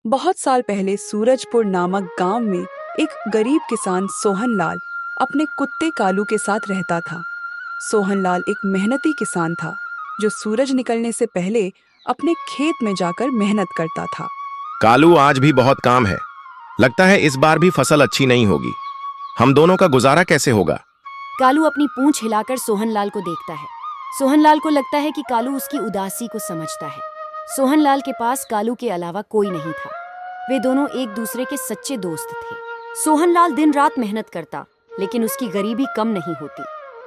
बहुत साल पहले सूरजपुर नामक गांव में एक गरीब किसान सोहनलाल अपने कुत्ते कालू के साथ रहता था। सोहनलाल एक मेहनती किसान था जो सूरज निकलने से पहले अपने खेत में जाकर मेहनत करता था। कालू, आज भी बहुत काम है। लगता है इस बार भी फसल अच्छी नहीं होगी। हम दोनों का गुजारा कैसे होगा? कालू अपनी पूंछ हिलाकर सोहनलाल को देखता है। सोहनलाल को लगता है कि कालू उसकी उदासी को समझता है। सोहनलाल के पास कालू के अलावा कोई नहीं था। वे दोनों एक दूसरे के सच्चे दोस्त थे। सोहनलाल दिन रात मेहनत करता, लेकिन उसकी गरीबी कम नहीं होती।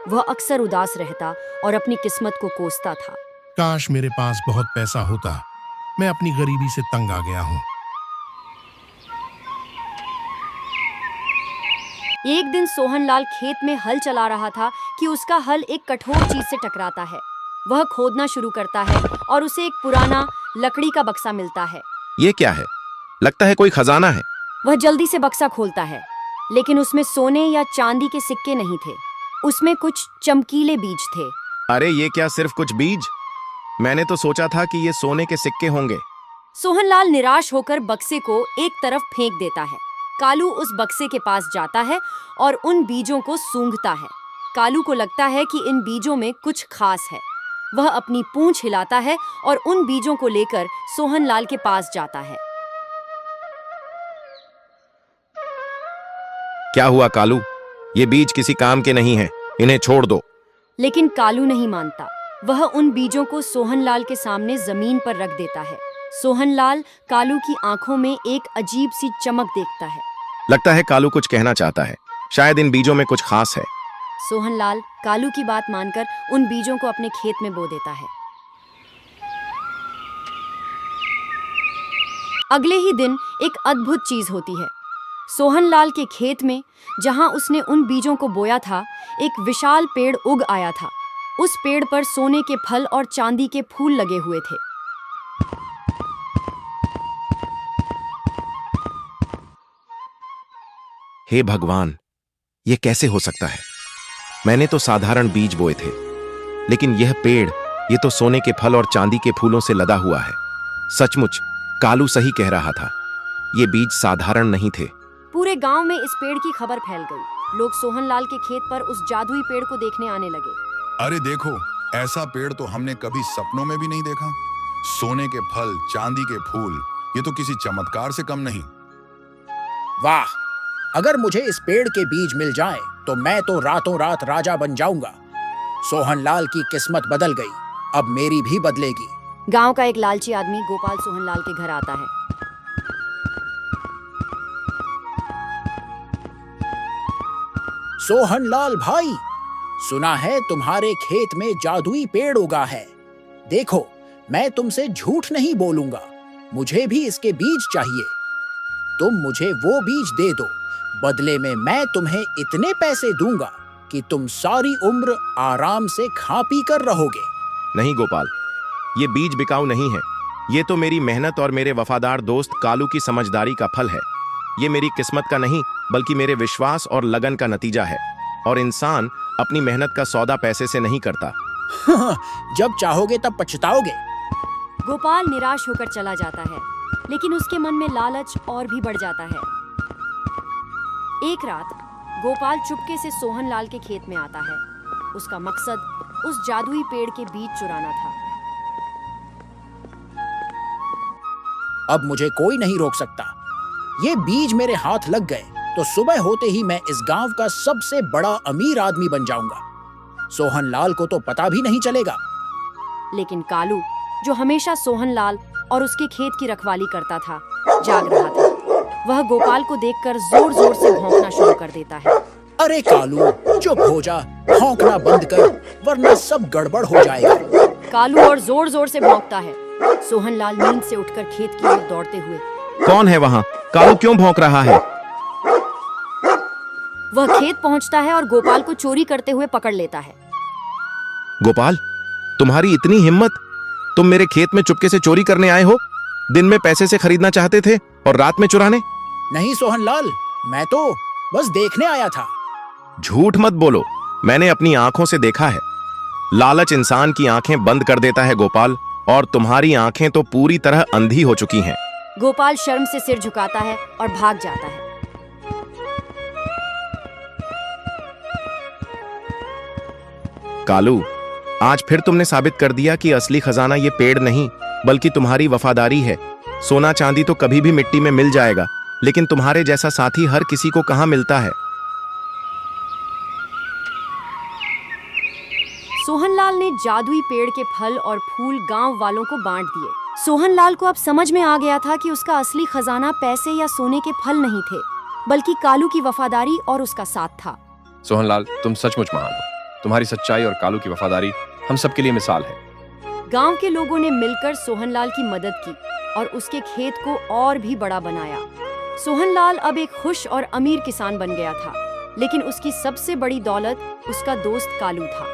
वह अक्सर उदास रहता और अपनी किस्मत को कोसता था। काश मेरे पास बहुत पैसा होता। मैं अपनी गरीबी से तंग आ गया हूँ। एक दिन सोहनलाल खेत में हल चला रहा था कि उसका हल एक कठोर चीज से टकराता है। वह खोदना शुरू करता है और उसे एक पुराना लकड़ी का बक्सा मिलता है। ये क्या है? लगता है कोई खजाना है। वह जल्दी से बक्सा खोलता है, लेकिन उसमें सोने या चांदी के सिक्के नहीं थे। उसमें कुछ चमकीले बीज थे। अरे ये क्या, सिर्फ कुछ बीज? मैंने तो सोचा था कि ये सोने के सिक्के होंगे। सोहनलाल निराश होकर बक्से को एक तरफ फेंक देता है। कालू उस बक्से के पास जाता है और उन बीजों को सूंघता है। कालू को लगता है कि इन बीजों में कुछ खास है। वह अपनी पूंछ हिलाता है और उन बीजों को लेकर सोहनलाल के पास जाता है। क्या हुआ कालू? ये बीज किसी काम के नहीं हैं। इन्हें छोड़ दो। लेकिन कालू नहीं मानता। वह उन बीजों को सोहनलाल के सामने जमीन पर रख देता है। सोहनलाल कालू की आंखों में एक अजीब सी चमक देखता है। लगता है कालू कुछ कहना चाहता है। शायद इन बीजों में कुछ खास है। सोहनलाल कालू की बात मानकर उन बीजों को अपने खेत में बो देता है। अगले ही दिन एक अद्भुत चीज होती है। सोहनलाल के खेत में, जहां उसने उन बीजों को बोया था, एक विशाल पेड़ उग आया था। उस पेड़ पर सोने के फल और चांदी के फूल लगे हुए थे। हे भगवान, ये कैसे हो सकता है? मैंने तो साधारण बीज बोए थे, लेकिन यह पेड़, ये तो सोने के फल और चांदी के फूलों से लदा हुआ है। सचमुच कालू सही कह रहा था। ये बीज साधारण नहीं थे। पूरे गांव में इस पेड़ की खबर फैल गई। लोग सोहनलाल के खेत पर उस जादुई पेड़ को देखने आने लगे। अरे देखो, ऐसा पेड़ तो हमने कभी सपनों में भी नहीं देखा। सोने के फल, चांदी के फूल, ये तो किसी चमत्कार से कम नहीं। वाह! अगर मुझे इस पेड़ के बीज मिल जाएं, तो मैं तो रातों रात राजा बन जाऊंगा। सोहनलाल की किस्मत बदल गई, अब मेरी भी बदलेगी। गांव का एक लालची आदमी गोपाल सोहनलाल के घर आता है। सोहनलाल भाई, सुना है तुम्हारे खेत में जादुई पेड़ उगा है। देखो, मैं तुमसे झूठ नहीं बोलूंगा। मुझे भी इसके बीज चाहिए। तुम मुझे वो बीज दे दो, बदले में मैं तुम्हें इतने पैसे दूंगा कि तुम सारी उम्र आराम से खा पी कर रहोगे। नहीं गोपाल, ये बीज बिकाऊ नहीं है। ये तो मेरी मेहनत और मेरे वफादार दोस्त कालू की समझदारी का फल है। ये मेरी किस्मत का नहीं, बल्कि मेरे विश्वास और लगन का नतीजा है। और इंसान अपनी मेहनत का सौदा पैसे से नहीं करता। जब चाहोगे तब पछताओगे। गोपाल निराश होकर चला जाता है, लेकिन उसके मन में लालच और भी बढ़ जाता है। एक रात गोपाल चुपके से सोहनलाल के खेत में आता है। उसका मकसद उस जादुई पेड़ के बीज चुराना था। अब मुझे कोई नहीं रोक सकता। ये बीज मेरे हाथ लग गए तो सुबह होते ही मैं इस गांव का सबसे बड़ा अमीर आदमी बन जाऊंगा। सोहनलाल को तो पता भी नहीं चलेगा। लेकिन कालू, जो हमेशा सोहनलाल और उसके खेत की रखवाली करता था, जाग रहा था। वह गोपाल को देखकर जोर जोर से भौंकना शुरू कर देता है। अरे कालू, चुप हो जा, भौंकना बंद कर, वरना सब गड़बड़ हो जाएगा। कालू और जोर जोर से भौंकता है। सोहनलाल नींद से उठकर खेत की ओर दौड़ते हुए, कौन है वहां? कालू क्यों भौंक रहा है? वह खेत पहुंचता है और गोपाल को चोरी करते हुए पकड़ लेता है। गोपाल, तुम्हारी इतनी हिम्मत! तुम मेरे खेत में चुपके से चोरी करने आए हो? दिन में पैसे से खरीदना चाहते थे और रात में चुराने? नहीं सोहनलाल, मैं तो बस देखने आया था। झूठ मत बोलो, मैंने अपनी आंखों से देखा है। लालच इंसान की आंखें बंद कर देता है गोपाल, और तुम्हारी आंखें तो पूरी तरह अंधी हो चुकी हैं। गोपाल शर्म से सिर झुकाता है और भाग जाता है। कालू, आज फिर तुमने साबित कर दिया कि असली खजाना ये पेड़ नहीं बल्कि तुम्हारी वफादारी है। सोना चांदी तो कभी भी मिट्टी में मिल जाएगा, लेकिन तुम्हारे जैसा साथी हर किसी को कहाँ मिलता है। सोहनलाल ने जादुई पेड़ के फल और फूल गांव वालों को बांट दिए। सोहनलाल को अब समझ में आ गया था कि उसका असली खजाना पैसे या सोने के फल नहीं थे, बल्कि कालू की वफादारी और उसका साथ था। सोहनलाल, तुम सचमुच महान हो। तुम्हारी सच्चाई और कालू की वफादारी हम सबके लिए मिसाल है। गांव के लोगों ने मिलकर सोहनलाल की मदद की और उसके खेत को और भी बड़ा बनाया। सोहनलाल अब एक खुश और अमीर किसान बन गया था, लेकिन उसकी सबसे बड़ी दौलत उसका दोस्त कालू था।